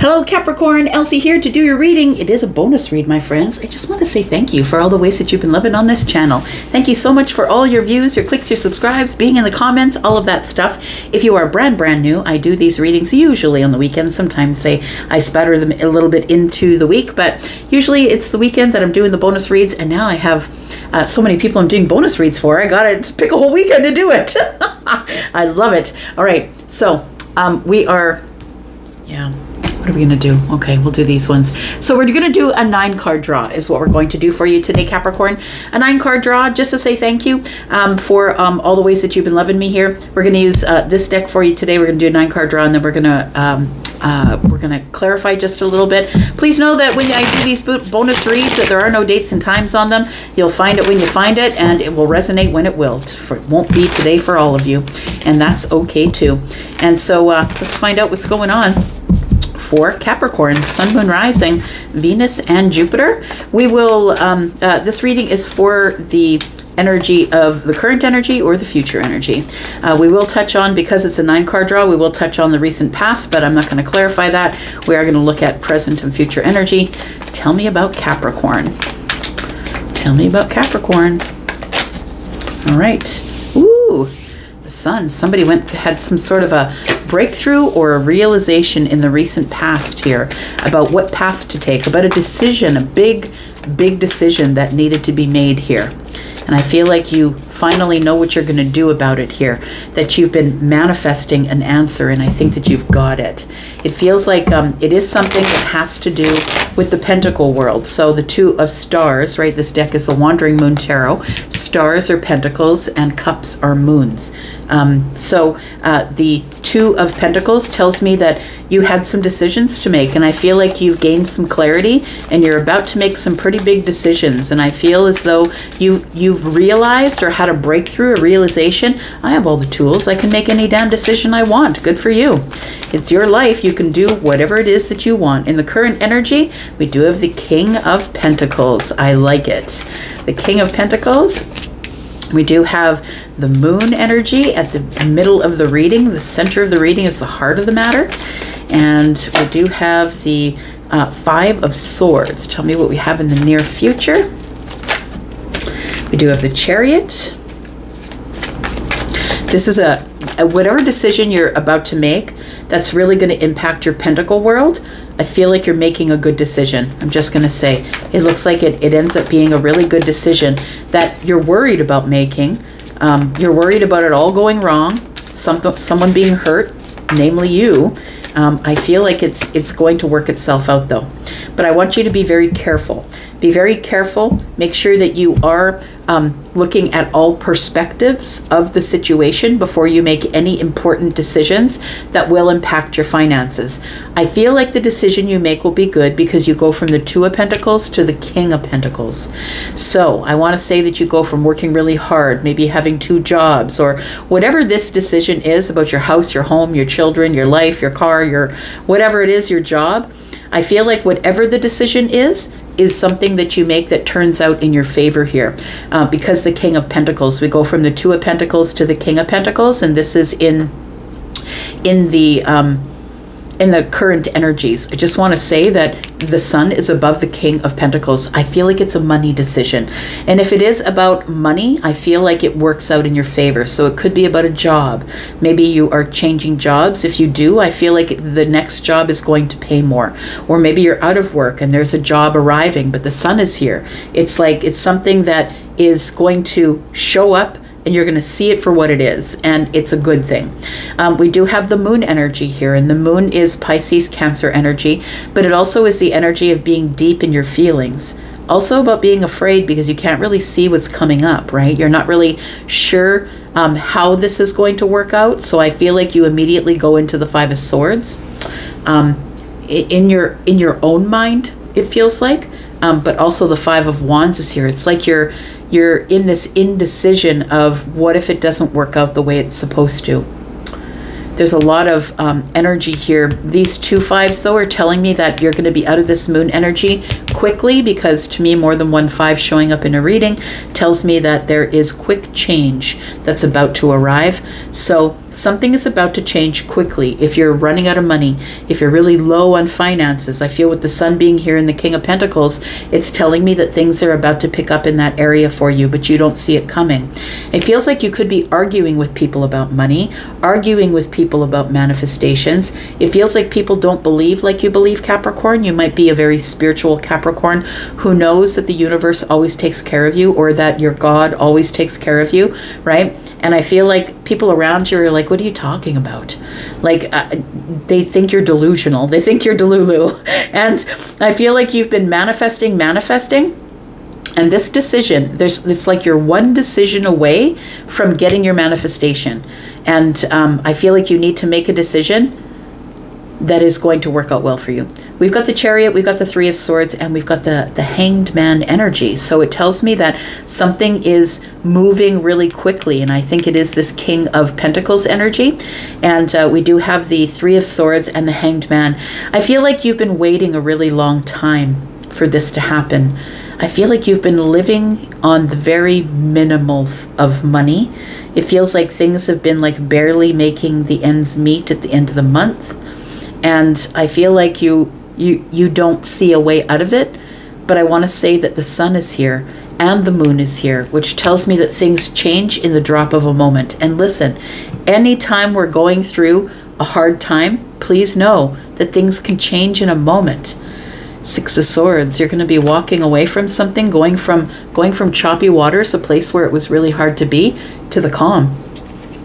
Hello Capricorn, Elsie here to do your reading. It is a bonus read, my friends. I just want to say thank you for all the ways that you've been loving on this channel. Thank you so much for all your views, your clicks, your subscribes, being in the comments, all of that stuff. If you are brand new, I do these readings usually on the weekends. Sometimes I spatter them a little bit into the week, but usually it's the weekend that I'm doing the bonus reads, and now I have so many people I'm doing bonus reads for. I gotta pick a whole weekend to do it. I love it. All right, so we are, what are we going to do? Okay, we'll do these ones. So we're going to do a 9-card draw is what we're going to do for you today, Capricorn. A 9-card draw just to say thank you for all the ways that you've been loving me here. We're going to use this deck for you today. We're going to do a 9-card draw, and then we're going to clarify just a little bit. Please know that when I do these bonus reads that there are no dates and times on them. You'll find it when you find it, and it will resonate when it will. It won't be today for all of you, and that's okay too. And so let's find out what's going on for Capricorn, Sun, Moon, Rising, Venus, and Jupiter. We will, this reading is for the energy of the current energy or the future energy. We will touch on, because it's a 9-card draw, we will touch on the recent past, but I'm not going to clarify that. We are going to look at present and future energy. Tell me about Capricorn. Tell me about Capricorn. All right. Ooh. Sun. Somebody had some sort of a breakthrough or a realization in the recent past here about what path to take, about a decision, a big decision that needed to be made here. And I feel like you finally know what you're going to do about it here, that you've been manifesting an answer, and I think that you've got it. It feels like it is something that has to do with the Pentacle world. So the 2 of stars, right? This deck is a Wandering Moon Tarot. Stars are pentacles and cups are moons. So the 2 of Pentacles tells me that you had some decisions to make, and I feel like you've gained some clarity and you're about to make some pretty big decisions. And I feel as though you've realized or had a breakthrough, a realization. I have all the tools. I can make any damn decision I want. Good for you. It's your life. You can do whatever it is that you want. In the current energy, we do have the King of Pentacles. I like it. The King of Pentacles. We do have the moon energy at the middle of the reading. The center of the reading is the heart of the matter. And we do have the 5 of Swords. Tell me what we have in the near future. We do have the Chariot. This is a whatever decision you're about to make that's really going to impact your Pentacle world. I feel like you're making a good decision. I'm just going to say it looks like it ends up being a really good decision that you're worried about making. You're worried about it all going wrong, someone being hurt, namely you. I feel like it's going to work itself out though. But I want you to be very careful. Be very careful. Make sure that you are looking at all perspectives of the situation before you make any important decisions that will impact your finances. I feel like the decision you make will be good because you go from the 2 of Pentacles to the King of Pentacles. So I want to say that you go from working really hard, maybe having 2 jobs, or whatever this decision is about your house, your home, your children, your life, your car, your whatever it is, your job. I feel like whatever the decision is something that you make that turns out in your favor here. Because the King of Pentacles, we go from the 2 of Pentacles to the King of Pentacles, and this is in the current energies. I just want to say that the Sun is above the King of Pentacles. I feel like it's a money decision. And if it is about money, I feel like it works out in your favor. So it could be about a job. Maybe you are changing jobs. If you do, I feel like the next job is going to pay more. Or maybe you're out of work and there's a job arriving, but the Sun is here. It's like it's something that is going to show up, and you're going to see it for what it is, and it's a good thing. We do have the moon energy here, and the moon is Pisces, Cancer energy, but it also is the energy of being deep in your feelings. Also about being afraid because you can't really see what's coming up, right? You're not really sure how this is going to work out, so I feel like you immediately go into the 5 of Swords. In your own mind, it feels like, but also the 5 of Wands is here. It's like you're in this indecision of what if it doesn't work out the way it's supposed to. There's a lot of energy here. These 2 5s though are telling me that you're going to be out of this moon energy quickly, because to me more than 1 5 showing up in a reading tells me that there is quick change that's about to arrive. So something is about to change quickly. If you're running out of money, if you're really low on finances, I feel with the sun being here in the King of Pentacles, it's telling me that things are about to pick up in that area for you, but you don't see it coming. It feels like you could be arguing with people about money, arguing with people about manifestations. It feels like people don't believe like you believe, Capricorn. You might be a very spiritual Capricorn who knows that the universe always takes care of you, or that your God always takes care of you, right? And I feel like people around you are like, what are you talking about? Like, they think you're delusional. They think you're delulu. And I feel like you've been manifesting. And this decision, it's like you're one decision away from getting your manifestation. And I feel like you need to make a decision that is going to work out well for you. We've got the Chariot, we've got the Three of Swords, and we've got the Hanged Man energy. So it tells me that something is moving really quickly, and I think it is this King of Pentacles energy. And we do have the Three of Swords and the Hanged Man. I feel like you've been waiting a really long time for this to happen. I feel like you've been living on the very minimal of money. It feels like things have been like barely making the ends meet at the end of the month. And I feel like you don't see a way out of it. But I want to say that the sun is here and the moon is here, which tells me that things change in the drop of a moment. And listen, anytime we're going through a hard time, please know that things can change in a moment. Six of Swords, you're going to be walking away from something, going from choppy waters, a place where it was really hard to be, to the calm.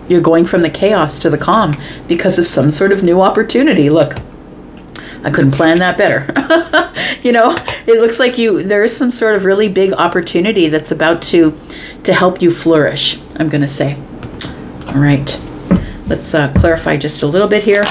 You're going from the chaos to the calm because of some sort of new opportunity. Look, I couldn't plan that better. You know, it looks like there is some sort of really big opportunity that's about to help you flourish, I'm going to say. All right, let's clarify just a little bit here.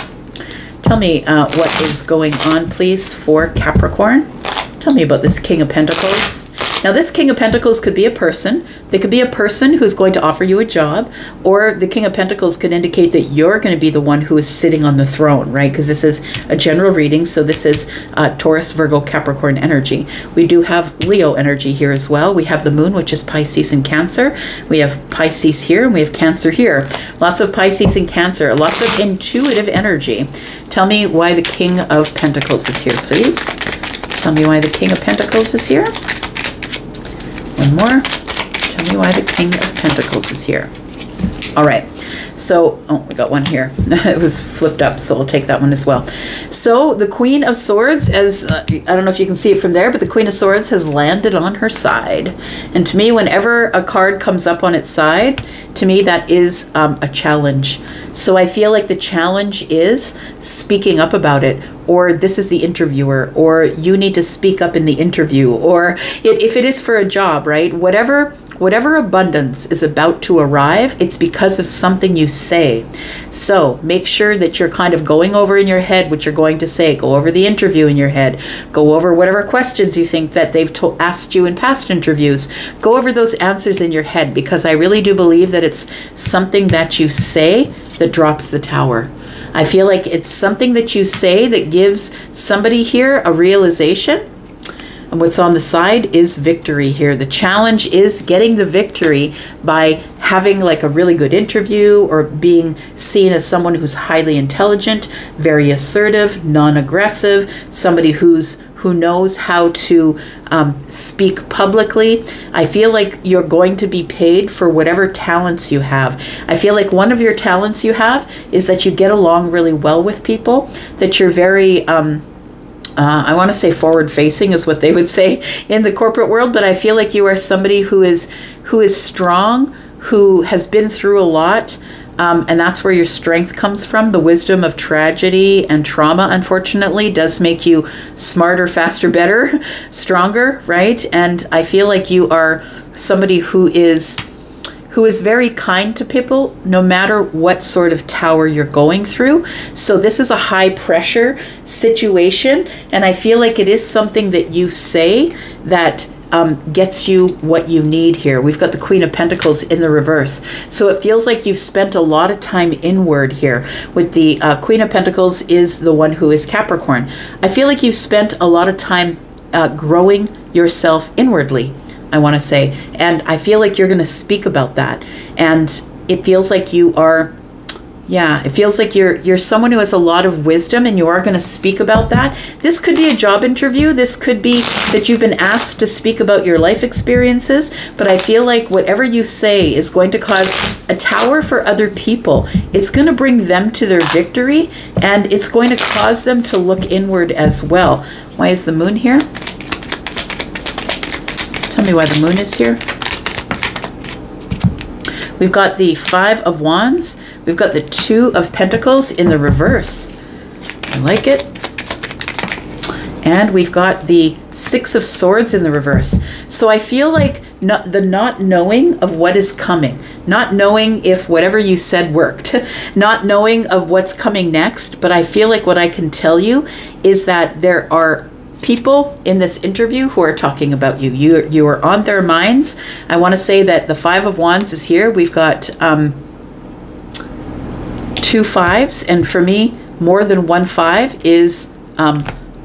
Tell me what is going on, please, for Capricorn. Tell me about this King of Pentacles. Now, this King of Pentacles could be a person. They could be a person who's going to offer you a job, or the King of Pentacles could indicate that you're going to be the one who is sitting on the throne, right? Because this is a general reading, so this is Taurus, Virgo, Capricorn energy. We do have Leo energy here as well. We have the moon, which is Pisces and Cancer. We have Pisces here, and we have Cancer here. Lots of Pisces and Cancer, lots of intuitive energy. Tell me why the King of Pentacles is here, please. Tell me why the King of Pentacles is here. One more. Tell me why the King of Pentacles is here. All right. So, oh, we got one here. It was flipped up, so I'll take that one as well. So, the Queen of Swords, as I don't know if you can see it from there, but the Queen of Swords has landed on her side. And to me, whenever a card comes up on its side, to me, that is a challenge. So I feel like the challenge is speaking up about it, or this is the interviewer, or you need to speak up in the interview, or if it is for a job, right? Whatever abundance is about to arrive, it's because of something you say. So make sure that you're kind of going over in your head what you're going to say. Go over the interview in your head. Go over whatever questions you think that they've asked you in past interviews. Go over those answers in your head, because I really do believe that it's something that you say that drops the tower. I feel like it's something that you say that gives somebody here a realization. And what's on the side is victory here. The challenge is getting the victory by having like a really good interview, or being seen as someone who's highly intelligent, very assertive, non-aggressive, somebody who knows how to speak publicly. I feel like you're going to be paid for whatever talents you have. I feel like one of your talents you have is that you get along really well with people, that you're very I want to say forward-facing is what they would say in the corporate world, but I feel like you are somebody who is strong, who has been through a lot, and that's where your strength comes from. The wisdom of tragedy and trauma, unfortunately, does make you smarter, faster, better, stronger, right? And I feel like you are somebody who is very kind to people, no matter what sort of tower you're going through. So this is a high pressure situation, and I feel like it is something that you say that gets you what you need here. We've got the Queen of Pentacles in the reverse. So it feels like you've spent a lot of time inward here. With the Queen of Pentacles is the one who is Capricorn. I feel like you've spent a lot of time growing yourself inwardly, I want to say. And I feel like you're going to speak about that. And it feels like you are Yeah, it feels like you're someone who has a lot of wisdom, and you are going to speak about that. This could be a job interview. This could be that you've been asked to speak about your life experiences, but I feel like whatever you say is going to cause a tower for other people. It's going to bring them to their victory, and it's going to cause them to look inward as well. Why is the moon here? Tell me why the moon is here. We've got the 5 of Wands. We've got the 2 of Pentacles in the reverse. I like it. And we've got the 6 of Swords in the reverse. So I feel like the not knowing of what is coming, not knowing if whatever you said worked, not knowing of what's coming next. But I feel like what I can tell you is that there are people in this interview who are talking about you. You are on their minds. I want to say that the 5 of Wands is here. We've got 2 5s, and for me, more than 1 5 is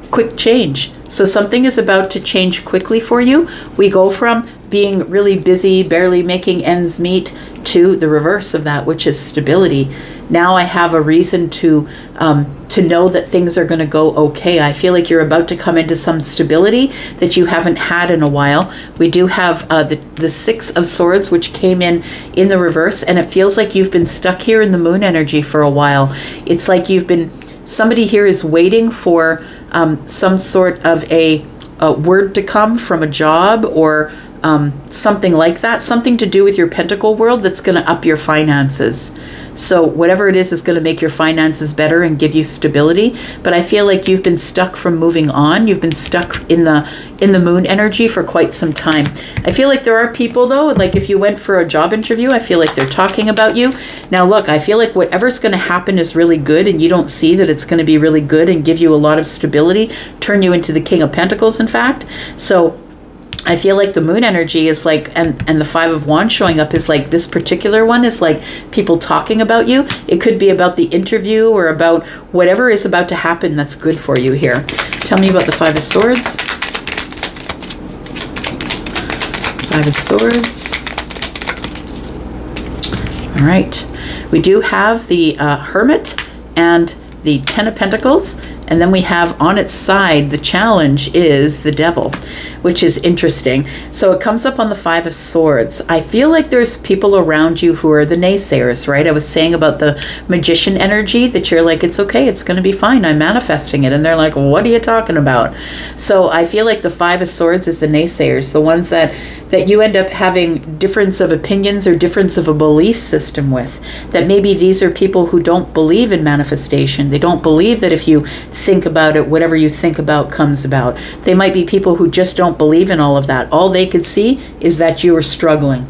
quick change. So something is about to change quickly for you. We go from being really busy, barely making ends meet, to the reverse of that, which is stability. Now I have a reason to know that things are going to go okay. I feel like you're about to come into some stability that you haven't had in a while. We do have the 6 of Swords, which came in the reverse, and it feels like you've been stuck here in the moon energy for a while. It's like somebody here is waiting for some sort of a word to come from a job, or something like that, something to do with your pentacle world that's going to up your finances. So whatever it is going to make your finances better and give you stability. But I feel like you've been stuck from moving on. You've been stuck in the moon energy for quite some time. I feel like there are people though, like if you went for a job interview, I feel like they're talking about you. Now look, I feel like whatever's going to happen is really good, and you don't see that it's going to be really good and give you a lot of stability, turn you into the King of Pentacles, in fact. So I feel like the moon energy is like, and the 5 of Wands showing up is like, this particular one is like people talking about you. It could be about the interview or about whatever is about to happen that's good for you here. Tell me about the 5 of Swords. 5 of Swords. All right. We do have the Hermit and the 10 of Pentacles. And then we have on its side, the challenge is the Devil, which is interesting. So it comes up on the 5 of Swords. I feel like there's people around you who are the naysayers, right? I was saying about the Magician energy that you're like, it's okay, it's going to be fine, I'm manifesting it. And they're like, what are you talking about? So I feel like the 5 of Swords is the naysayers, the ones that you end up having difference of opinions or difference of a belief system with. That maybe these are people who don't believe in manifestation. They don't believe that if you think about it, whatever you think about comes about. They might be people who just don't believe in all of that. All they could see is that you were struggling.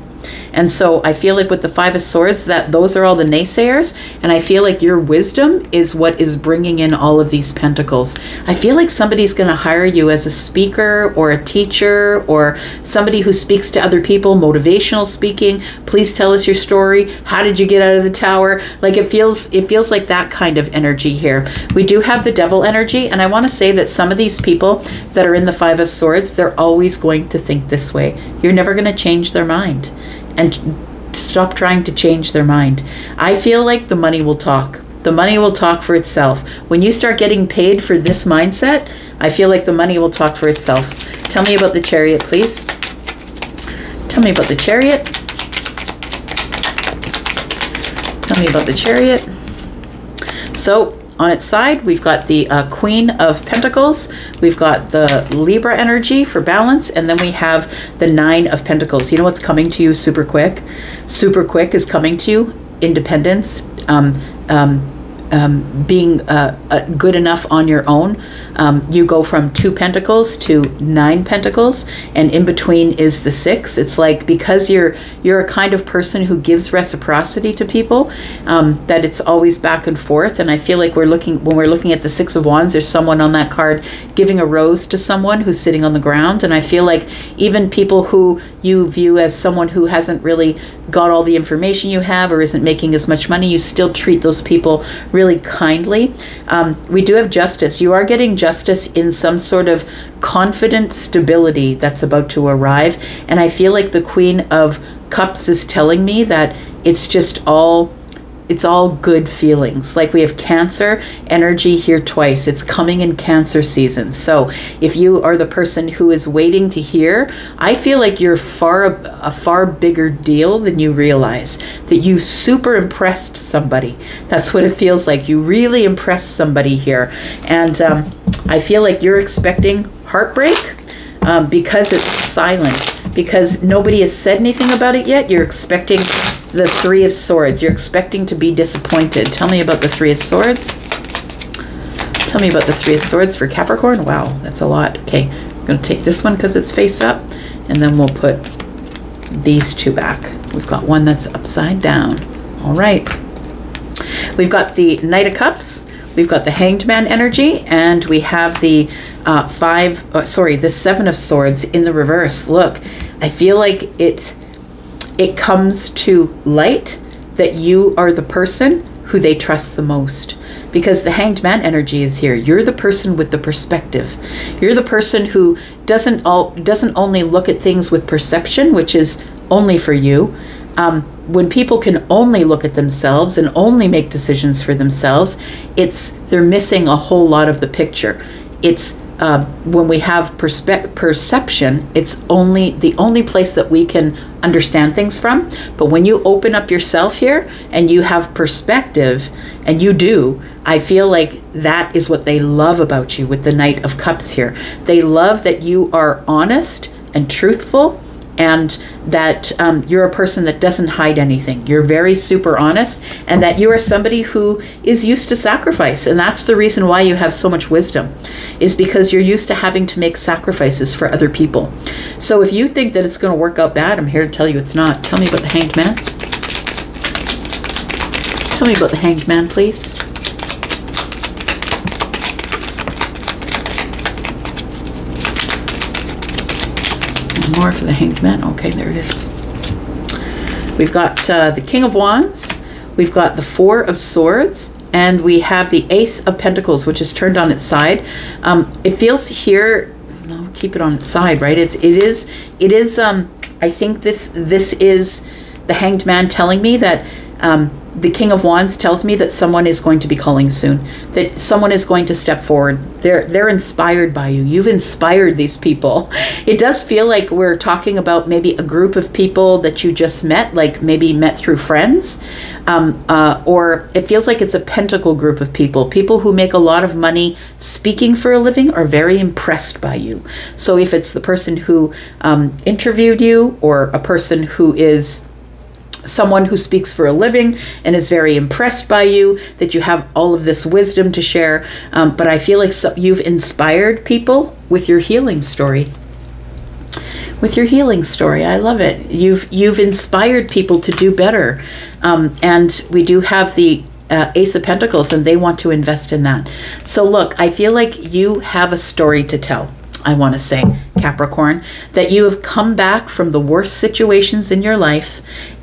And so I feel like with the 5 of Swords, that those are all the naysayers. And I feel like your wisdom is what is bringing in all of these pentacles. I feel like somebody's going to hire you as a speaker or a teacher or somebody who speaks to other people, motivational speaking. Please tell us your story. How did you get out of the tower? Like it feels like that kind of energy here. We do have the Devil energy. And I want to say that some of these people that are in the 5 of Swords, they're always going to think this way. You're never going to change their mind. And stop trying to change their mind. I feel like the money will talk. The money will talk for itself. When you start getting paid for this mindset, I feel like the money will talk for itself. Tell me about the Chariot, please. Tell me about the Chariot. Tell me about the Chariot. So on its side, we've got the Queen of Pentacles. We've got the Libra energy for balance. And then we have the 9 of Pentacles. You know what's coming to you super quick? Super quick is coming to you. Independence. Being good enough on your own. You go from 2 Pentacles to 9 Pentacles, and in between is the 6. It's like, because you're a kind of person who gives reciprocity to people, that it's always back and forth. And I feel like when we're looking at the 6 of Wands, there's someone on that card giving a rose to someone who's sitting on the ground. And I feel like even people who you view as someone who hasn't really got all the information you have or isn't making as much money, you still treat those people really kindly. We do have Justice. You are getting justice in some sort of confident stability that's about to arrive. And I feel like the Queen of Cups is telling me that it's just all it's all good feelings. Like we have Cancer energy here twice. It's coming in Cancer season. So if you are the person who is waiting to hear, I feel like you're a far bigger deal than you realize. That you super impressed somebody. That's what it feels like. You really impressed somebody here. And I feel like you're expecting heartbreak because it's silent. Because nobody has said anything about it yet. You're expecting the Three of Swords. You're expecting to be disappointed. Tell me about the Three of Swords. Tell me about the Three of Swords for Capricorn. Wow, that's a lot. Okay, I'm going to take this one because it's face up. And then we'll put these two back. We've got one that's upside down. All right. We've got the Knight of Cups. We've got the Hanged Man energy. And we have the the Seven of Swords in the reverse. Look, I feel like it comes to light that you are the person who they trust the most, because the Hanged Man energy is here. You're the person with the perspective. You're the person who doesn't only look at things with perception, which is only for you. When people can only look at themselves and only make decisions for themselves, they're missing a whole lot of the picture. It's when we have perception, it's the only place that we can understand things from. But when you open up yourself here and you have perspective, and you do, I feel like that is what they love about you with the Knight of Cups here. They love that you are honest and truthful, and that you're a person that doesn't hide anything. You're very super honest, and that you are somebody who is used to sacrifice. And that's the reason why you have so much wisdom, is because you're used to having to make sacrifices for other people. So if you think that it's going to work out bad, I'm here to tell you it's not. Tell me about the Hanged Man. Tell me about the Hanged Man, please. More for the Hanged Man. Okay, there it is. We've got the King of Wands. We've got the Four of Swords. And we have the Ace of Pentacles, which is turned on its side. It feels here, no, keep it on its side, right? It is. I think this is the Hanged Man telling me that the King of Wands tells me that someone is going to be calling soon, that someone is going to step forward. They're inspired by you. You've inspired these people. It does feel like we're talking about maybe a group of people that you just met, like maybe met through friends, or it feels like it's a pentacle group of people who make a lot of money speaking for a living are very impressed by you. So if it's the person who interviewed you, or a person who is someone who speaks for a living and is very impressed by you, that you have all of this wisdom to share. But I feel like you've inspired people with your healing story. With your healing story. I love it. You've inspired people to do better. And we do have the Ace of Pentacles, and they want to invest in that. So look, I feel like you have a story to tell. I want to say, Capricorn, that you have come back from the worst situations in your life,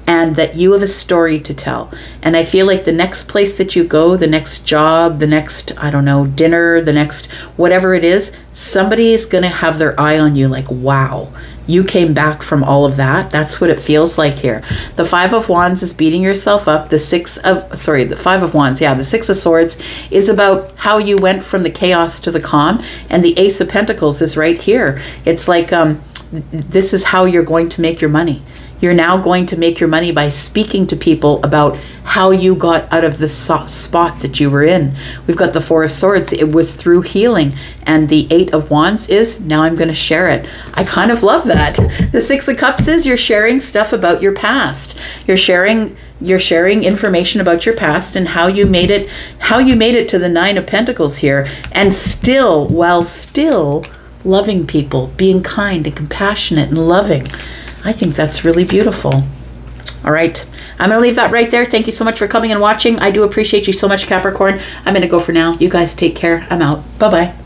and that you have a story to tell. And I feel like the next place that you go, the next job, the next, I don't know, dinner, the next whatever it is, somebody is going to have their eye on you like, wow, you came back from all of that. That's what it feels like here. The Five of Wands is beating yourself up. The Five of Wands, yeah, the Six of Swords is about how you went from the chaos to the calm. And the Ace of Pentacles is right here. It's like, this is how you're going to make your money. You're now going to make your money by speaking to people about how you got out of the spot that you were in. We've got the Four of Swords. It was through healing. And the Eight of Wands is, now I'm going to share it. I kind of love that. The Six of Cups is you're sharing stuff about your past. You're sharing information about your past and how you made it to the Nine of Pentacles here. And still, while still loving people, being kind and compassionate and loving. I think that's really beautiful. All right. I'm going to leave that right there. Thank you so much for coming and watching. I do appreciate you so much, Capricorn. I'm going to go for now. You guys take care. I'm out. Bye-bye.